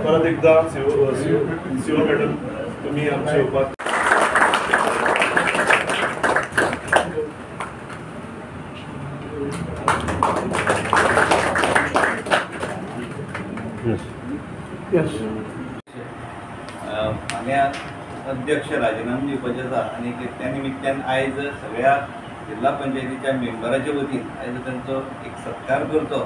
परत एकदा शिवा मॅडम तुम्ही आमचे उपाध्याय अध्यक्ष राजीनामा दिवपाचे आसा आनी त्या निमित्तान आयज सगळ्या जिल्हा पंचायतीच्या मेंबराच्या वतीन आयज तांचो एक सत्कार करतो,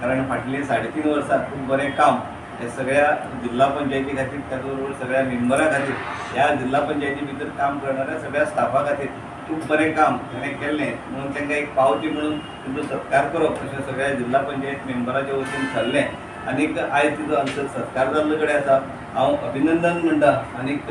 कारण फाटलीं 3.5 वर्सां खूब बरें काम हे सगळ्या जिल्हा पंचायती खातीर त्याच बरोबर सगळ्या मेंबरा खातीर ह्या जिल्हा पंचायती भितर काम करणाऱ्या सगळ्या स्टाफा खातीर खूब बरें काम ताणें केल्लें म्हणून तांकां एक पावती म्हणून तांचो सत्कार करप अशें सगळ्या जिल्हा पंचायत मेंबराच्या वतीन थारलें। आनीक आयज तिजो आमचो सत्कार जाल्लो कडेन आसा, हांव अभिनंदन म्हणटा आनीक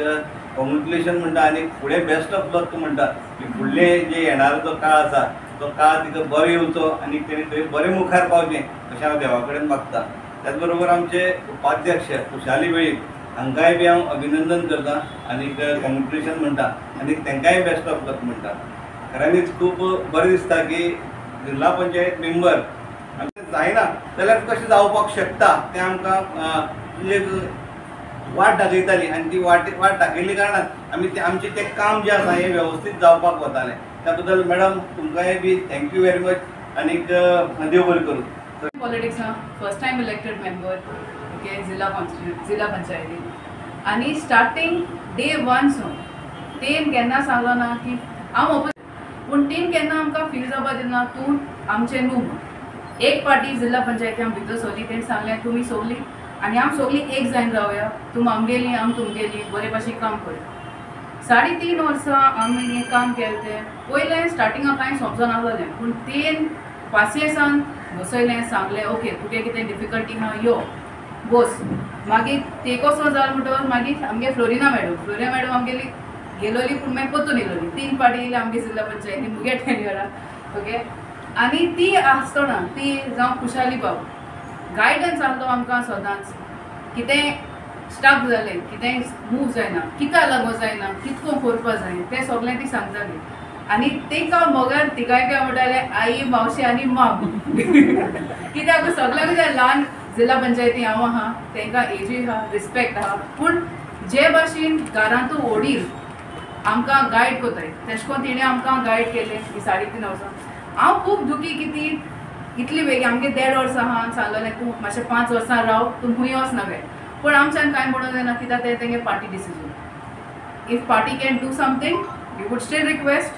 कॉंग्रेच्युलेशन म्हणटा आनी फुडें बेस्ट ऑफ लक म्हणटा की फुडले जे येणारो जो काळ आसा तो काळ तिका बरो येवचो आनी तेणी थंय बरें मुखार पावचें अशें हांव देवा कडेन मागतां। त्याच बरोबर आमचे उपाध्यक्ष खुशाली वेळीप हांकांय बी हांव अभिनंदन करतां आनीक कॉंग्रेच्युलेशन म्हणटा आनीक तांकांय बेस्ट ऑफ लक म्हणटा। खऱ्यांनीच खूब बरें दिसता की जिल्हा पंचायत मेंबर आमचें जायना जाल्यार कशें जावपाक शकता तें आमकां एक वाट दाखयताली आनी ती वाट दाखयल्ली कारणान आमी आमचें तें काम जें आसा हें वेवस्थीत जावपाक वतालें। त्या बद्दल मॅडम तुमकांय बी थँक्यू वेरी मच आनीक देव बरें करूं। Politics first time elected member okay जिल्हा पंचायती आनी स्टार्टिंग डे 1 सून तेन केन्ना सांगलो ना की हांव पूण तेन केन्ना आमकां फील जावपा दिना तूं आमचें न्हू। एक पार्टी जिल्हा पंचायती आमी भितर सोली तेणें सांगलें तुमी सोगली आनी आम सोगली एक जायन रावया, तुम आमगेली आम तुमगेली बरे भाशेन काम करया। 3.5 वर्सां आमी हें काम केलें तें पयलें स्टार्टिंगाक कांय समजो नासलें पूण तेन पासियेंसान बसयलें सांगलें ओके तुगे कितें डिफिकल्टी आहा यो बस। मागीर ते कसो जालो म्हणटकर मागीर आमगे फ्लोरिना मॅडम आमगेली गेलोली पूण मागीर परतून येयलोली 3 पाटी येयली आमगे जिल्हा पंचायती मुगे टेन्युरा ओके। आनी ती आसतना ती जावं खुशाली बाब गायडन्स आहलो आमकां सदांच कितें स्टक जालें कितें मूव जायना कित्या लागो जायना कितको करपा जाय तें सगळें ती सांगताली आनी तेका मोगान तिगाय काय म्हणटालें आई मावशी आनी माम कित्याक सगळ्यांक ल्हान जिल्हा पंचायती हांव आहा तांकां एजी आहा रिस्पेक्ट आहा पूण जे भाशेन घरांतू वडील आमकां गायड कोताय तेश कोन्न तिणें आमकां गायड केलें ही 3.5 वर्सां। हांव खूब दुखी किती इतली बेगी आमगे 1.5 वर्सां आहा सांगलेलें तूं मातशें 5 वर्सां राव तूं खूंय वच नगे पूण आमच्यान कांय म्हणूंक जायना कित्याक तें तेंगे party decision. If party can do something we would still request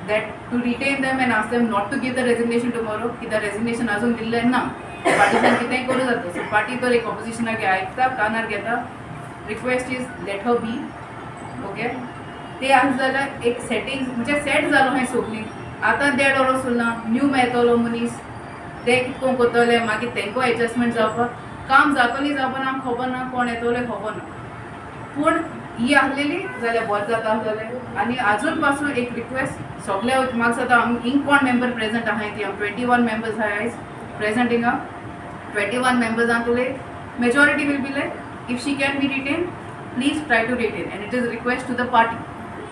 that to retain them and ask them not to give the resignation tomorrow की the resignation अजून दिल्लें ना पार्टीसान कितेंय करूं जाता सो पार्टी तर एक ऑपोजिशनाक आयकता कानार घेता request is let her be okay. ते आसा जाल्यार एक सेटिंग म्हणजे सेट जालो हांवें सगळीं आतां 1.5 वर्स उरना न्यू मेळटलो मनीस ते कितको करतले मागीर तेंको एडजस्टमेंट जावपाक काम जातली जावपा ना आमकां खबर ना कोण येतले खबर ना पूण ही आहलेली जाल्यार बरें जाता आसलेलें। आनी आजून पासून एक रिक्वेस्ट सगळे म्हाका जाता हिंग कोण मेंबर प्रेजेंट आहाय ती 21 मेंबर्स आहाय आयज प्रेजेंट हिंगा 21 मेंबर्स आहा तुले majority will be like if she can be retain please try to retain and it is request to the party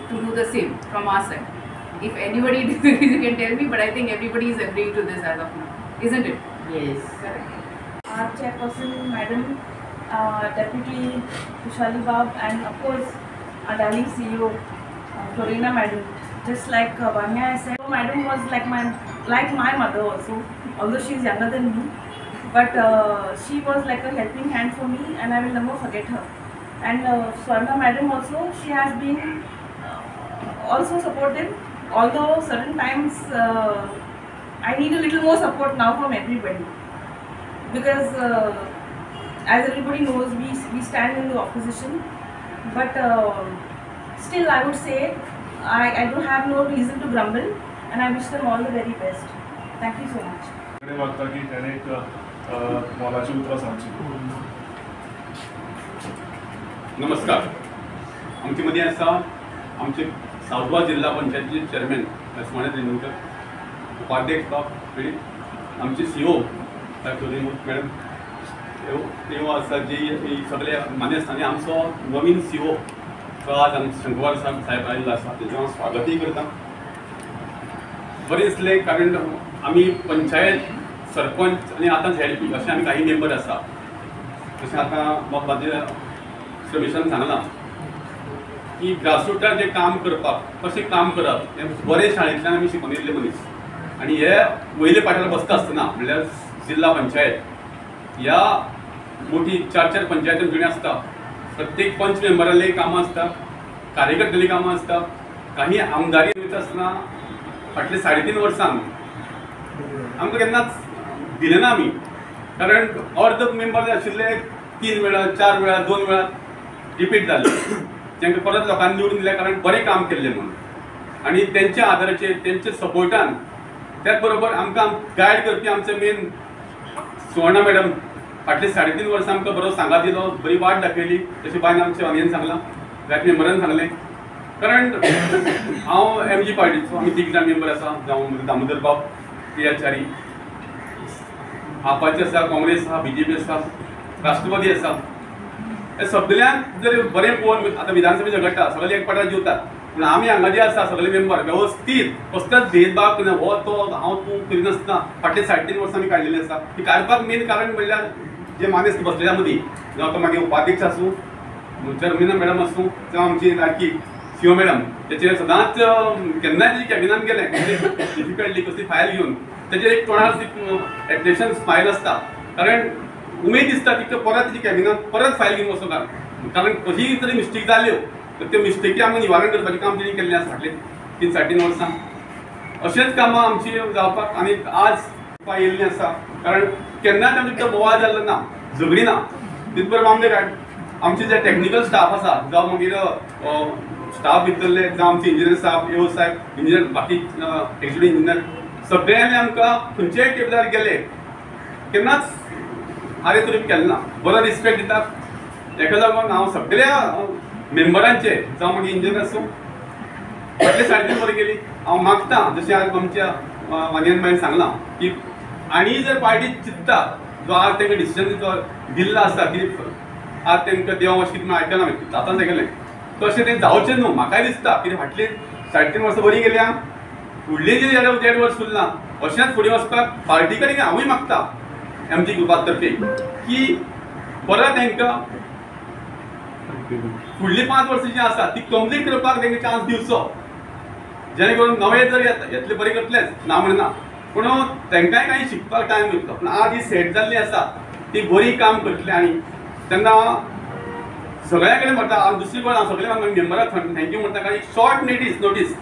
to do the same from our side. If anybody disagrees you can tell me but I think everybody is agreeing to this as of now, isn't it? Yes, correct. Our chairperson madam deputy Kushali Bab and of course our darling CEO Florina madam, just like Vanya said, madam was like my mother also, although she is younger than me, but she was like a helping hand for me and I will never forget her. And Swarna madam also, she has been also supportive, although certain times I need a little more support now from everybody because as everybody knows we stand in the opposition, but still I would say I don't have no reason to grumble, and I wish them all the very best. Thank you so much. कडे वाटतं की त्याने एक मोलाची उतरां सांगची. नमस्कार. आमचे मदीं आसा आमचे साउथ गोवा जिल्हा पंचायतीचे चेअरमॅन लक्ष्मण रेणुकर, उपाध्यक्ष आणि आमचे CEO मॅडम ह्यो आसा जी सगळे मान्यस्थानी आमचो नवीन CEO आज शंकरवार साहेब आयिल्लो आसा, तेजें हांव स्वागतूय करता. बरें दिसलें कारण आमी पंचायत सरपंच आनी आतां ZP अशें आमी काही मेंबर आसा. जशें आतां म्हाका रमेशान सांगलां की ग्रासरूटार जें काम करपाक कशें काम करप हें बरें शाळेंतल्यान आमी शिकून येयल्ले मनीस. आनी हे वयले पाट्यार बसता आसतना म्हणल्यार जिल्हा पंचायत ह्या मोठी 4-4 पंचायती जुने आसता. प्रत्येक पंच मेंबराली कामां आसता, कार्यकर्त्याली कामां आसता. काही आमदारी वयता आसतना फाटले 3.5 वर्सां आमकां केन्नाच दिलें ना आमी. कारण अर्द मेंबर जे आशिल्ले 3 वेळा 4 वेळा 2 वेळा रिपीट जाले. तांकां परत लोकांनी निवडून दिल्या कारण बरें काम केल्लें म्हणून. आनी तेंच्या आदाराचेर तेंच्या सपोर्टान त्याच बरोबर आमकां गायड करपी आमचे मेन सुवर्णा मॅडम फाटले 3.5 वर्सां आमकां बरो सांगात दिलो, बरी वाट दाखयली. तशें बायन आमच्या वानयेन सांगलां, जायत मेंबरान सांगलें. कारण हांव MG पार्टीचो, आमी 3 जाण मेंबर आसा. जावं दामोदर बाब PHRE, आपाचे आसा, काँग्रेस आसा, BJP आसा, राष्ट्रवादी आसा. हे सगळ्यांक जर बरें पळोवन आतां विधानसभेचे घडटा सगळे एक पाट्यार जेवतात. पूण आमी हांगा जे आसा सगळे मेंबर वेवस्थीत कसलोच भेदभाव करना. हो तो हांव तूं करिनासतना फाटले 3.5 वर्सां आमी काडलेली आसा. ती काडपाक मेन कारण म्हणल्यार जे मानेस्त बसलेल्या मदीं जावं तो मागीर उपाध्यक्ष आसूं, चेअरमॅन मॅडम आसूं, जावं आमची लाडकी CEO मॅडम, तेचेर सदांच केन्नाय जी कॅबिनान गेले डिफिकल्टली कसली फायल घेवन तेचेर एक तोंडार एक्टेशन स्मायल आसता. कारण उमेद दिसता की परत तेजी कॅबिनान परत फायल घेवन वचो काय. कारण कशीय तरी मिस्टेक जाल्यो तर त्यो मिस्टेकी आमी निवारण करपाचें काम तेणी केल्लें आसा फाटले 3-3.5 वर्सां. अशेंच कामां आमची जावपाक आनी आज येयल्लीं आसा. कारण केन्नाच आमचे बोवाळ जाल्लो ना, झगडी ना. तित बरोबर आमचे जे टॅक्निकल स्टाफ आसा जावं मागीर स्टाफ भितरले जावं आमचे इंजिनियर साहेब, EO साहेब, इंजिनियर बाकी एक्झिक्युटिव्ह इंजिनियर सगळ्यांनी आमकां खंयच्याय टेबलार गेले केन्नाच आरे तुरी केलें ना. बरो रिस्पेक्ट दितात. ताका लागून हांव सगळ्या मेंबरांचे जावं मागीर इंजिनियर आसूं फाटले 3.5 वर्सां गेली. हांव मागतां जशें आज आमच्या वानयन बाईन सांगलां की आनी जर पार्टी चिंतता जो आज तांकां डिसिजन दिल्लो आसा की आज तांकां देव अशें कितें आयकलां हांवें आतां गेलें तशें तें जावचें न्हू. म्हाकाय दिसता कितें फाटलीं 3.5 वर्सां बरीं गेल्या. फुडलीं जी 1.5 वर्स उरलां अशेंच फुडें वचपाक पार्टी कडेन हांवूय मागतां MG ग्रुपा तर्फे की परत तांकां फुडलीं 5 वर्सां जीं आसा ती कंप्लीट करपाक तांकां चान्स दिवचो. जेणे करून नवे जर येतले बरें करतलेच ना म्हणना, पूण तांकांय काही शिकपाक टायम मेळटलो. पूण आज ही सेट जाल्ली आसा ती बरी काम करतली. आनी तेन्ना सगळ्या कडेन म्हणटा हांव दुसरी गोष्ट हांव सगळ्या मेंबराक थँक्यू म्हणटा. कारण एक शॉर्ट नोटीस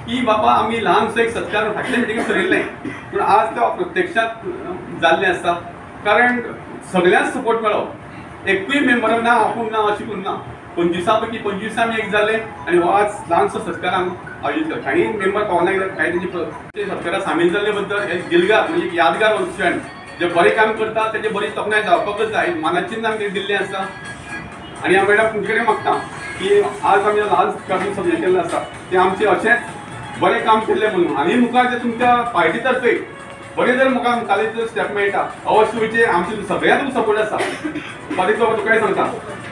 की बाबा आमी ल्हानसो एक सत्कार फाटल्या मिटिंगेक ठरयल्लें पूण आज तो प्रत्यक्षात जाल्लें आसा. कारण सगळ्यांक सपोर्ट मेळप. एकूय मेंबर ना आपूण ना अशें करून ना. 25 पैकी 25 आमी एक जाले आनी हो आज ल्हानसो सत्कार हांव आयोजीत केला. काही मेंबर पावना गेले, काही तेंचे सत्कारात सामील जाल्ले बद्दल हे दिलगार म्हणजे एक यादगार क्षण. जे बरें काम करता तेजे बरी तोखणाय जावपाकच जाय. मानाचीन आमकां दिल्लें आसा. आनी हांव मॅडम तुमचे कडेन मागता की आज आमी ल्हान सत्कार सगळें केल्लें आसा तें आमचें अशेंच बरें काम केल्लें म्हणून. आनी मुखार जे तुमच्या पार्टी तर्फे बरें जर म्हाका मुखावेलें स्टेप मेळटा अवश्य वयचे. आमचे सगळ्यांक सपोर्ट आसा. पार्टी बाबा तुकाय सांगता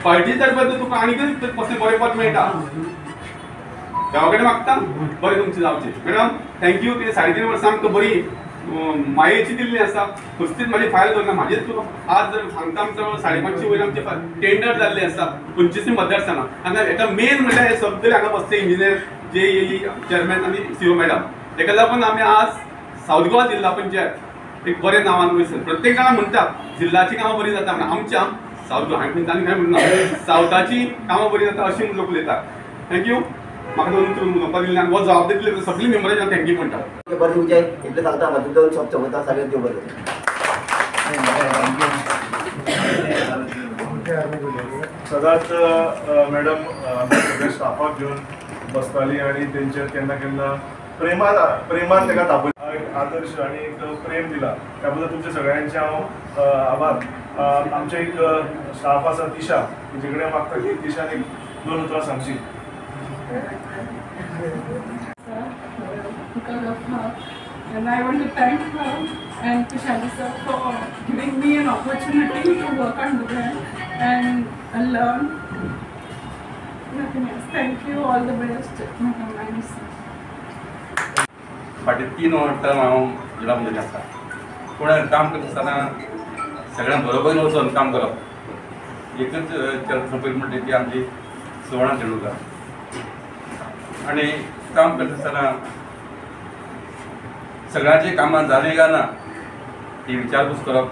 पार्टी तर्फे जर तुका आनीकय कसलें बरें पद मेळटा देवा कडेन मागता बरें तुमचें जावचें. Madam thank you. ती 3.5 वर्सां आमकां बरी मायेची दिल्ली आसा. कसलीच म्हाजी फायल दवरना. म्हाजेच आज जर सांगता आमचो 550 वयर आमचे टेंडर जाल्ले आसा 25 मतदारसंघां. आनी हेका मेन म्हणल्यार हे सगळे हांगा बसले इंजिनियर JEE चेअरमॅन आनी CEO मॅडम. तेका लागून आमी आज साउथ गोवा जिल्हा पंचायत एक बरें नांवान वयसर. प्रत्येक जाणां म्हणटात जिल्ल्याची कामां बरी जाता म्हणून आमच्या साउथ गोवा हांवें तांणी काय म्हणना सावथाची कामां बरी जाता अशी लोक उलयतात. थँक्यू. म्हाका दोन म्हणपाक दिलें आनी हो जबाबदारी दिली सगळीं मेंबरांची हांव थँक्यू म्हणटा. बरें तुमचें इतलें सांगता म्हाजे दोन शब्द वता सगळ्यांक देव बरें. सदांच मॅडम आमच्या सगळ्या स्टाफाक घेवन बसताली आणि तेंचेर केन्ना केन्ना प्रेमान ताका तापयली, आदर्श आणि एक प्रेम दिला, त्या बद्दल तुमच्या सगळ्यांचे हांव आभार. आमचे एक स्टाफ आसा तिशा, तेजे कडेन मागता की तिशान एक 2 उतरां सांगची. Because of her, and I want to thank her and Tushali sir for giving me an opportunity to work under them and learn. Nothing else. Thank you. All the best, Madam sir. फाटी 3 term हांव जिल्हा पंचायत आसा, पूण काम करता आसतना सगळ्यां बरोबर वचून काम करप एकच चर्चा पयली म्हणटा ती आमची सुवर्णा तेंडुलकर. आनी काम करता आसतना सगळ्यांची कामां जालीं काय ना ही विचारपूस करप,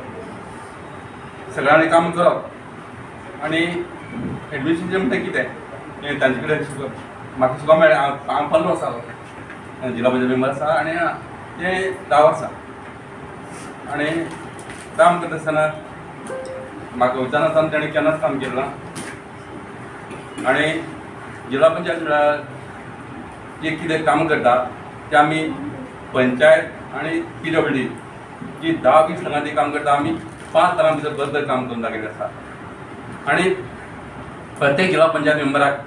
सगळ्यांनी काम करप आनी एडमिनिस्ट्रेशन म्हणटा कितें तांचे कडेन शिकप. म्हाका शिकूंक मेळ्ळें, हांव 15 वर्सां जालो जिल्हा पंचायत मेंबर आसा आनी ते 10 वर्सां. आनी काम करता आसतना म्हाका वयताना ताणें केन्नाच काम केलें ना. आनी जिल्हा पंचायत म्हळ्यार जे कितें काम करता तें आमी पंचायत आणि PWD जी 10-20 लाखांची काम करता, आमी 5 लाखां भितर बरोबर काम करून दाखयलें आसा. आनी प्रत्येक जिल्हा पंचायत मेंबराक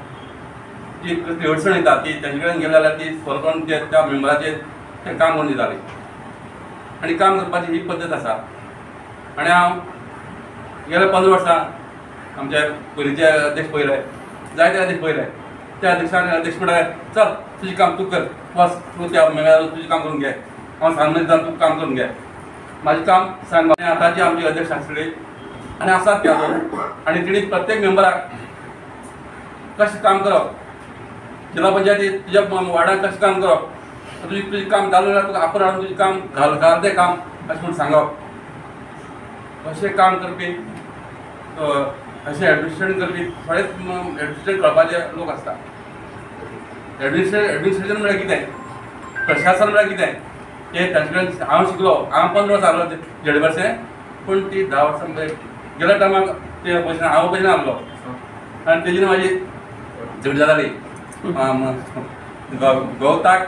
जी कसली अडचण येता ती तेंचे कडेन गेले जाल्यार ती सॉल्व करून त्या मेंबराचेर तें काम करून दितालीं. आनी काम करपाची ही पद्दत आसा. आनी हांव गेल्या 15 वर्सां आमचे पयलींचे अध्यक्ष पयले, जायते अध्यक्ष पयले, त्या अध्यक्ष म्हळ्यार चल तुजें काम तूं कर, बस तूं त्या मेळ्यार तुजें काम करून घे, हांव सांगलें जावन तूं काम करून घे. म्हाजें काम सांग. आतांची आमची अध्यक्ष आसले आनी आसात ते अजून, आनी तेणी प्रत्येक मेंबराक कशें काम करप, जिल्हा पंचायतीत तुज्या वार्डाक कशें काम करप, तुजें काम जालें जाल्यार तुका आपूण हाडून तुजें काम घाल तें काम अशें म्हूण सांगप. अशें काम करपी अशें एडमिनिस्ट्रेशन करपी थोडेच एडमिनिस्ट्रेशन कळपाचे लोक आसता. एडमिनिस्ट्रेशन म्हळ्यार कितें, प्रशासन म्हळ्यार कितें तें तांचे कडेन हांव शिकलो. हांव 15 वर्सां जालो जेडीवरचें, पूण ती 10 वर्सां गेल्या टायमाक ते पयशे हांव पयशे नासलो आनी तेजी म्हाजी झगडी जाताली. गवताक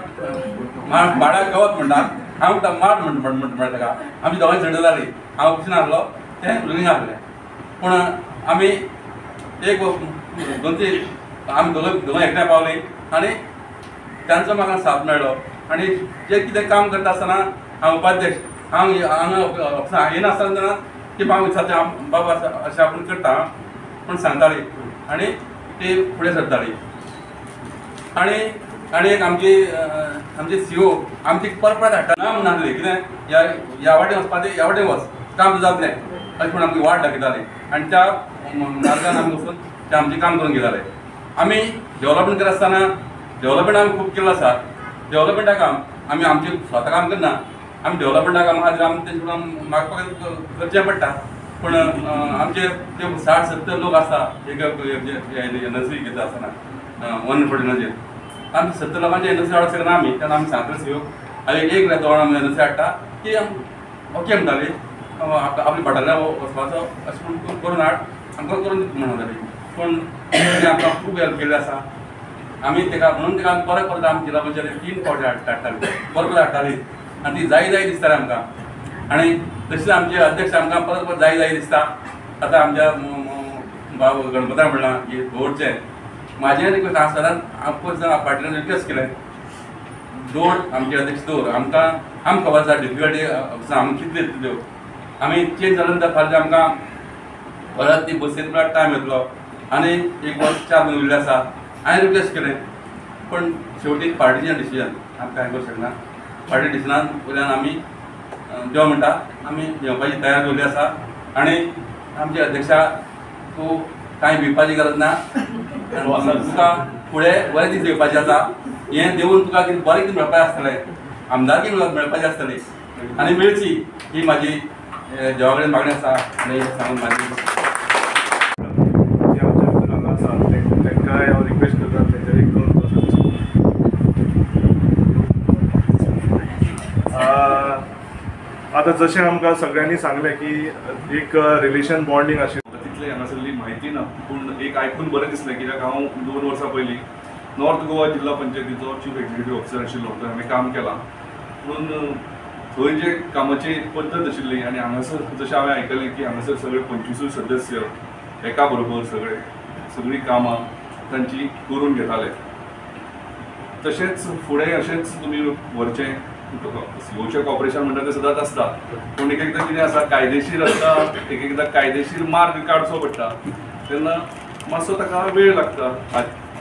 माडाक गवत म्हणटात, हांव माड म्हणटा ताका. आमची दोगांय झगडी जाताली. हांव पयशे नासलो, तें लुनींग आसलें. पूण आमी एक 2-3 आमी दोगांय एकठांय पावलीं आनी तांचो म्हाका साथ मेळ्ळो. आनी जे कितें काम करता आसतना हांव उपाध्यक्ष, हांव हांगा येनासतना की हांव विचारता बाबा अशें आपूण करता पूण सांगताली आनी ती फुडें सरताली. आनी एक आमची CEO आमची परत हाडटा ना म्हण नासली, कितें ह्या वाटेन वचपाचें, ह्या वाटेन वच, काम जातलें अशें म्हण आमची वाट दाखयताली. आनी त्या मार्गान आमी वचून तें आमचें काम करून घेताले. आमी डेव्हलपमेंट करता आसतना डेव्हलपमेंट आमी खूब केल्लो आसा. डेव्हलपमेंटा काम आमी आमचें स्वता काम करना, आमी डेव्हलपमेंटा काम खातीर आमी तेंचे कडल्यान मागपाक करचें पडटा. पूण आमचे ते 60-70 लोक आसता एक नर्सरी घेता आसतना वन फोर्टिनाचेर. आमी 70 लोकांचे नर्सरी हाडूंक शकना आमी. तेन्ना आमी सांगता CEO आनी एक दोन आमी नर्सरी हाडटा की ओके म्हणटाली, आपली भाटांतल्यान वचपाचो अशें म्हूण करून हाड, आमकां करून म्हणटाली. पूण तेणें आमकां खूब हेल्प केल्ली आसा. आमी तेका म्हणून तेका परत आमी जिल्हा पंचायतीन 3 फावटी हाडटाली, परत हाडटाली आनी ती जाय दिसताली आमकां. आनी तशेंच आमचे अध्यक्ष आमकां परत जाय दिसता. आतां आमच्या गणपता म्हणलां की दवरचें, म्हाजें रिक्वेस्ट हांव सदांच हांव पार्टीन रिक्वेस्ट केलें, दवर आमचे अध्यक्ष दवर. आमकां खबर आसा डिफिकल्टी आमी कितल्यो त्यो आमी चेंज जाले नंतर फाल्यां आमकां परत ती बसीन टायम येतलो आनी 1 वर्स 4 म्हयने उरले आसा. हांवें रिक्वेस्ट केलें पूण शेवटी पार्टीचें डिसिजन आमकां कांय करूंक शकना. पार्टी डिसिजनान वयल्यान आमी देव म्हणटा आमी येवपाची तयार दवरली आसा. आनी आमचे अध्यक्षा तूं कांय भिवपाची गरज ना, तुका फुडें बरें दीस येवपाचें आसा. हें देवून तुका कितें बरें कितें मेळपाचें आसतलें, आमदारकी मेळपाची आसतली आनी मेळची, ही म्हाजी देवा कडेन मागणी आसा. आनी सांगून म्हाजी जे आमच्या भितर हांगा आसा तेंकांय हांव रिक्वेस्ट करता तेंचेर एक 2 आतां जशें आमकां सगळ्यांनी सांगलें की एक रिलेशन बॉन्डिंग आशिल्लें. तितलें हांगासरली म्हायती ना, पूण एक आयकून बरें दिसलें कित्याक हांव 2 वर्सां पयलीं नॉर्थ गोवा जिल्हा पंचायतीचो चीफ एक्झिक्युटीव ऑफिसर आशिल्लो थंय हांवें काम केलां म्हणून थंय जे कामाची पद्दत आशिल्ली आनी हांगासर जशें हांवें आयकलें की हांगासर सगळे 25 सदस्य एका बरोबर सगळीं कामां तांची करून घेताले. तशेंच फुडें अशेंच तुमी व्हरचें. सीओचें कॉपरेशन म्हणटा तें सदांच आसता पूण एक एकदां कितें आसा कायदेशीर आसता एक एकदां कायदेशीर मार्ग काडचो पडटा तेन्ना मातसो ताका वेळ लागता.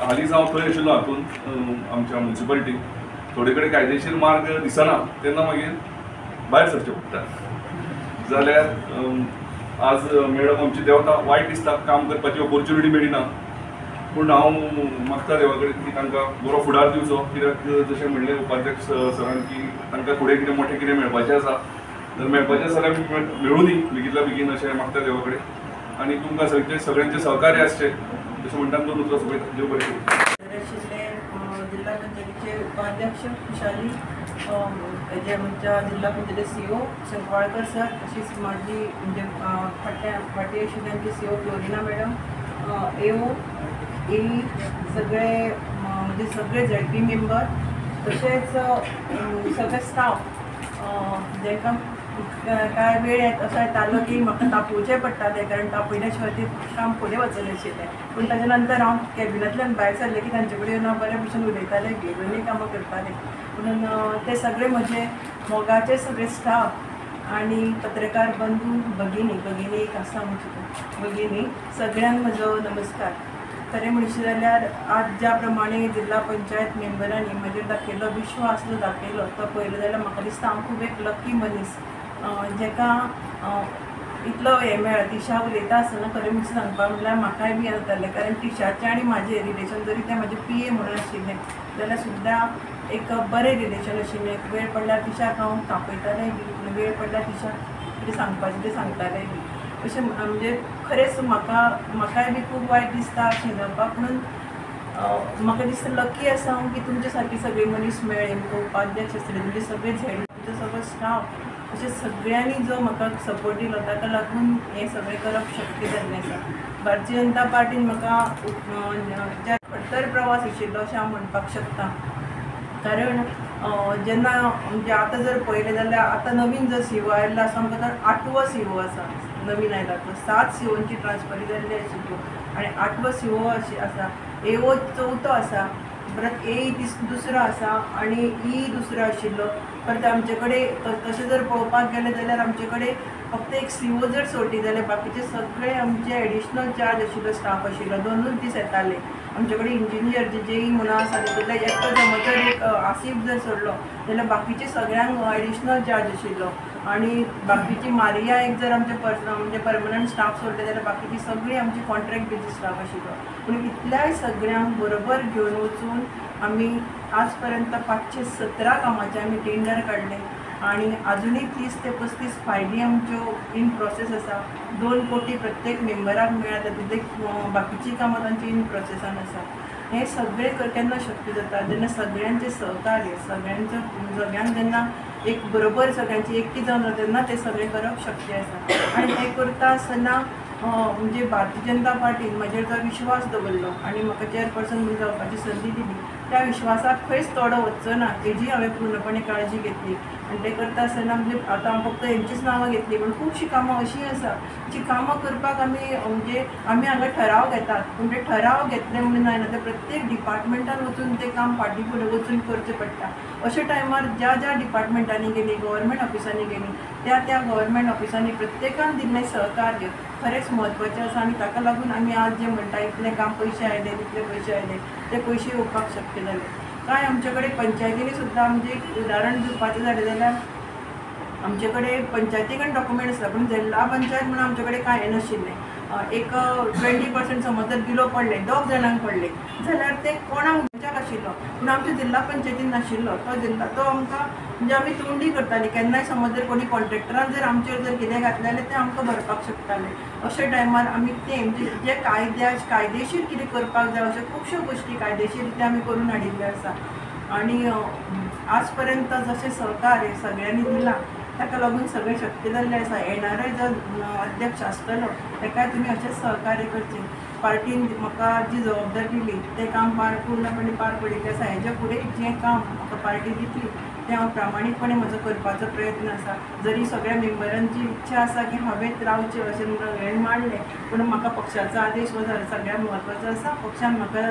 हालींच हांव थंय आशिल्लो हातून आमच्या म्युन्सिपालिटीक थोडे कडेन कायदेशीर मार्ग दिसना तेन्ना मागीर भायर सरचें पडटा. जाल्यार आज मॅडम आमची देंवता वायट दिसता काम करपाची ऑपॉर्च्युनिटी मेळिना पूण हांव मागता देवा कडेन की तांकां बरो फुडार दिवचो कित्याक जशें म्हणलें उपाध्यक्ष सरान की तांकां फुडें कितें मोठें कितें मेळपाचें आसा जर मेळपाचें आसा जाल्यार मेळूनी बेगितल्या बेगीन अशें मागता देवा कडेन आनी तुमकां सगळ्यांचें सहकार्य आसचें जशें म्हणटा तो नुसरो सोबत देव बरें करूं. जिल्हा पंचायतीचे उपाध्यक्ष खुशाली जे आमच्या जिल्हा पंचायती सीओ संकवाळकर सर तशीच माझी म्हणजे फाटी आशिल्ल्यांची सीओ फ्लोरिना मॅडम एओ ए सगळे म्हणजे सगळे झेडपी मेंबर तशेंच सगळे स्टाफ जेका काय वेळ असो येतालो की म्हाका तापोवचें पडटालें कारण तापयल्या शिवाय तें काम फुडें वचून आशिल्लें पूण ताच्या नंतर हांव कॅबिनांतल्यान भायर सरलें की तांचे कडेन हांव बऱ्या भशेन उलयतालें घेवनूय कामां करतालें म्हणून ते सगळे म्हजे मोगाचे सगळे स्टाफ आनी पत्रकार बंधू भगिनी एक आसा म्हजी भगिनी सगळ्यांक म्हजो नमस्कार. खरें म्हणशी जाल्यार आज ज्या प्रमाणे जिल्हा पंचायत मेंबरांनी म्हजेर दाखयल्लो विश्वास जो दाखयलो तो पळयलो जाल्यार म्हाका दिसता हांव खूब एक लकी मनीस जेका इतलो हें मेळ्ळा. तिशा उलयता आसतना खरें म्हणचे सांगपाक म्हणल्यार म्हाकाय बी जातालें कारण तिशाचें आनी म्हाजें रिलेशन जरी तें म्हाजें PA म्हणून आशिल्लें जाल्यार सुद्दां एक बरें रिलेशन आशिल्लें. वेळ पडल्यार तिशाक हांव तापयतालें बी वेळ पडल्यार तिशाक कितें सांगपाचें तें सांगतालें बी अशें म्हणजे खरेंच म्हाकाय बी खूब वायट दिसता अशें जावपाक म्हणून म्हाका दिसता लकी आसा हांव की तुमचे सारकी सगळी मनीस मेळ्ळे म्हाका उपाध्यक्ष आसतले तुमचे सगळे झेड तुमचो सगळो स्टाफ अशें सगळ्यांनी जो म्हाका सपोर्ट दिलो ताका लागून हें सगळें करप शक्य जाल्लें आसा. भारतीय जनता पार्टीन म्हाका ज्या खडतर प्रवास आशिल्लो अशें हांव म्हणपाक शकता कारण जेन्ना म्हणजे आतां जर पळयलें जाल्यार आतां नवीन जो सीओ आयिल्लो आसा आमकां तर 8वो सीओ आसा नवीन आयला तो 7 सीओंची ट्रान्सफरी जाल्ली आशिल्ल्यो आनी 8वो सीओ आसा एओ 4थो आसा परत ए दुसरो आसा आनी ई दुसरो आशिल्लो परत आमचे कडेन तशें जर पळोवपाक गेलें जाल्यार आमचे कडेन फक्त एक सीओ जर सोडली जाल्यार बाकीचे सगळे आमचे एडिशनल चार्ज आशिल्लो स्टाफ आशिल्लो 2 दीस येताले. आमचे कडेन इंजिनियर जे म्हणून आसा तातूंतल्यान एकटो जर एक आसीफ जर सोडलो जाल्यार बाकीचे सगळ्यांक एडिशनल चार्ज आशिल्लो आनी बाकीची मारिया एक जर आमचे म्हणजे परमनंट स्टाफ सोडले जाल्यार बाकीची सगळी आमची कॉन्ट्रॅक्ट बेजीस स्टाफ आशिल्लो. पूण इतल्याय सगळ्यांक बरोबर घेवन वचून आमी आज पर्यंत 517 कामाचे आमी टेंडर काडले आनी अजुनूय 30 ते 35 फायली आमच्यो इन प्रोसेस आसा. 2 कोटी प्रत्येक मेंबराक मेळ्ळा तातूंतले बाकीची कामां तांची इन प्रोसेसान आसा. हें सगळें केन्ना शक्य जाता जेन्ना सगळ्यांचें सहकार्य सगळ्यांक जेन्ना एक बरोबर सगळ्यांची एकटी जावन तेन्ना तें सगळें करप शक्य आसा. आनी हें करता आसतना म्हणजे भारतीय जनता पार्टीन म्हाजेर जो विश्वास दवरलो आनी म्हाका चेअरपर्सन म्हणून जावपाची संदी दिली त्या विश्वासाक खंयच तोडो वचचो ना हेजी हांवें पूर्णपणे काळजी घेतली. आनी तें करता आसतना म्हणजे आतां हांव फक्त हेंचीच नांवां घेतली पूण खुबशीं कामां अशीं आसा जी कामां करपाक आमी हांगा ठराव घेतात पूण ते ठराव घेतले म्हणून जायना ते प्रत्येक डिपार्टमेंटान वचून तें काम फाटीं फुडें वचून करचें पडटा. अशा टायमार ज्या डिपार्टमेंटांनी गेली गव्हर्मेंट ऑफिसांनी गेली त्या गव्हर्मेंट ऑफिसांनी प्रत्येकान दिल्लें सहकार्य खरेंच म्हत्वाचें आसा आनी ताका लागून आमी आज जें म्हणटा इतलें काम पयशे आयले तितले पयशे आयले ते पयशे येवपाक शक्य जाले. काय आमचे कडेन पंचायतींनी सुद्दां म्हणजे एक उदाहरण दिवपाचें जालें जाल्यार आमचे कडेन पंचायती कडेन डॉक्युमेंट आसता पूण जिल्हा पंचायत म्हणून आमचे कडेन कांय हें नाशिल्लें. एक 20% समज जर बिलो पडले 2 जाणांक पडले जाल्यार ते कोणाक खंयच्याक आशिल्लो पूण आमच्या जिल्हा पंचायतीन नाशिल्लो तो आमकां म्हणजे आमी तोंडी करतालीं केन्नाय समज जर कोणी कॉन्ट्रॅक्टरान जर आमचेर जर कितें घातलें जाल्यार तें आमकां भरपाक शकताले. अशा टायमार आमी तें जे कायदेशीर कितें करपाक जाय अश्यो खुबश्यो गोश्टी कायदेशीर ते आमी करून हाडिल्ल्यो आसा. आनी आज पर्यंत जशें सहकार्य सगळ्यांनी दिलां ताका लागून सगळें शक्य जाल्लें आसा. येणारे जर अध्यक्ष आसतलो ताकाय तुमी अशेंच सहकार्य करचें. पार्टीन म्हाका जी जबाबदारी दिली तें काम पूर्णपणे पार पडिल्लें आसा. हेजे फुडें जें काम म्हाका पार्टी दितली तें हांव प्रामाणीकपणे म्हजो करपाचो प्रयत्न आसा. जरी सगळ्या मेंबरांची इच्छा आसा की हांवें रावचें अशें हें मांडलें, पूण म्हाका पक्षाचो आदेश हो सगळ्यात म्हत्वाचो आसा. पक्षान म्हाका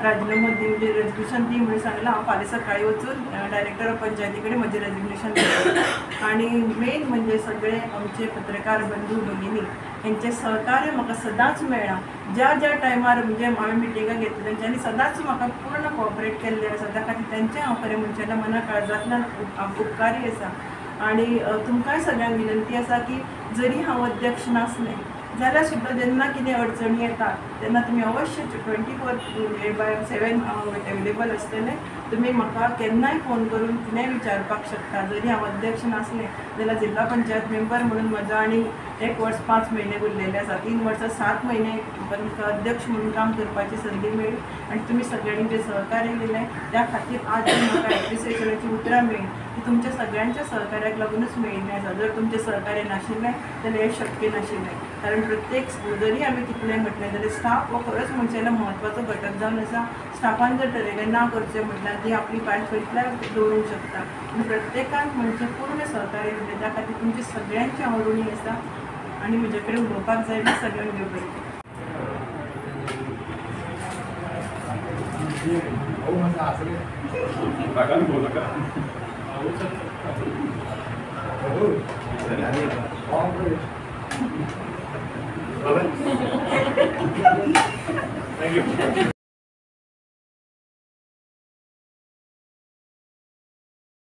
राजिनामो दी म्हणजे रेजिग्नेशन दी म्हणून सांगलां. हांव फाल्यां सकाळीं वचून डायरेक्टर ऑफ पंचायती कडेन म्हजें रेजिग्नेशन दितलें. आनी मेन म्हणजे सगळे आमचे पत्रकार बंधू भगिनी हेंचें सहकार्य म्हाका सदांच मेळ्ळां. ज्या ज्या टायमार म्हणजे हांवें मिटिंगां घेतली तेंच्यांनी सदांच म्हाका पूर्ण कॉपरेट केल्लें आसा. त्या खातीर तेंचें हांव खरें मनशाच्या मना काळजांतल्यान उपकारी आसा. आनी तुमकांय सगळ्यांक विनंती आसा की जरी हांव अध्यक्ष नासलें जाल्यार सुद्दां जेन्ना कितें अडचणी येतात तेन्ना तुमी अवश्य 24/7 अवेलेबल आसतलें. तुमी म्हाका केन्नाय फोन करून कितेंय विचारपाक शकता. जरी हांव अध्यक्ष नासलें जाल्यार जिल्ला पंचायत मेंबर म्हणून म्हजो आनी 1 वर्स 5 म्हयने उरलेले आसा. 3 वर्सां 7 म्हयने म्हाका अध्यक्ष म्हणून काम करपाची संदी मेळ्ळी आनी तुमी सगळ्यांनी जें सहकार्य दिलें त्या खातीर आज म्हाका एप्रिसिएशनाची उतरां मेळ्ळी ती तुमच्या सगळ्यांच्या सहकार्याक लागूनच मेळिल्लें आसा. जर तुमचें सहकार्य नाशिल्लें जाल्यार हें शक्य नाशिल्लें. कारण प्रत्येक जरी आमी कितलें म्हटलें जाल्यार स्टाफ हो खरोच मनशालो म्हत्वाचो घटक जावन आसा. स्टाफान जर ठरयलें ना करचें म्हटल्यार ती आपली पायट खंयतल्याय दवरूंक शकता. आनी प्रत्येकान म्हणजे पूर्ण सहकार्य दिलें त्या खातीर तुमची सगळ्यांची हांव ऋणी आसा. आनी म्हजे कडेन उलोवपाक जाय सगळ्यांक देव बरें. Thank you.